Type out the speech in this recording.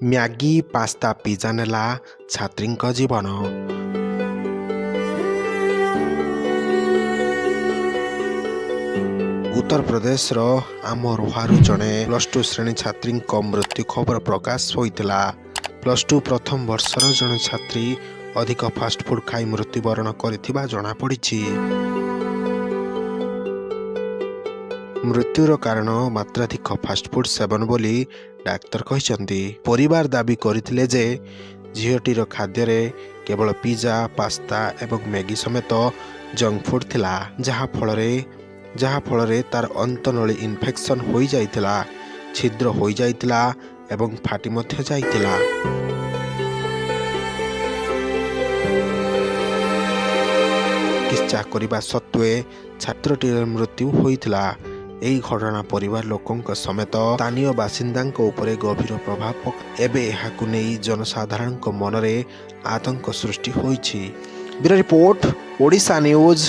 Maggi pasta pizza ନେଲା ଛାତ୍ରୀଙ୍କ ଜୀବନ। ଉତ୍ତରପ୍ରଦେଶର ଆମରୋହାରୁ ଜଣେ +2 ଶ୍ରେଣୀ ଛାତ୍ରୀଙ୍କ ମୃତ୍ୟୁ ଖବର ପ୍ରକାଶ ହୋଇଥିଲା। +2 ପ୍ରଥମ ବର୍ଷର ଜଣେ ଛାତ୍ରୀ ଅଧିକ ଫାଷ୍ଟଫୁଡ୍ ଖାଇ ମୃତ୍ୟୁବରଣ କରିଥିବା ଜଣାପଡ଼ିଛି। ମୃତ୍ୟୁର କାରଣ ମାତ୍ରାଧିକ ଫାଷ୍ଟଫୁଡ୍ ସେବନ ବୋଲି ଡାକ୍ତର କହିଛନ୍ତି। ପରିବାର ଦାବି କରିଥିଲେ ଯେ ଝିଅଟିର ଖାଦ୍ୟରେ କେବଳ ପିଜା, ପାସ୍ତା ଏବଂ ମ୍ୟାଗି ସମେତ ଜଙ୍କ ଫୁଡ୍ ଥିଲା, ଯାହାଫଳରେ ତାର ଅନ୍ତନଳୀ ଇନଫେକ୍ସନ୍ ହୋଇଯାଇଥିଲା, ଛିଦ୍ର ହୋଇଯାଇଥିଲା ଏବଂ ଫାଟି ମଧ୍ୟ ଯାଇଥିଲା। ଚିକିତ୍ସା କରିବା ସତ୍ତ୍ୱେ ଛାତ୍ରଟିର ମୃତ୍ୟୁ ହୋଇଥିଲା। ଏହି ଘଟଣା ପରିବାର ଲୋକଙ୍କ ସମେତ ସ୍ଥାନୀୟ ବାସିନ୍ଦାଙ୍କ ଉପରେ ଗଭୀର ପ୍ରଭାବ ପକାଇଛି। ଏବେ ଏହାକୁ ନେଇ ଜନସାଧାରଣଙ୍କ ମନରେ ଆତଙ୍କ ସୃଷ୍ଟି ହୋଇଛି। Bureau report, Odisha news.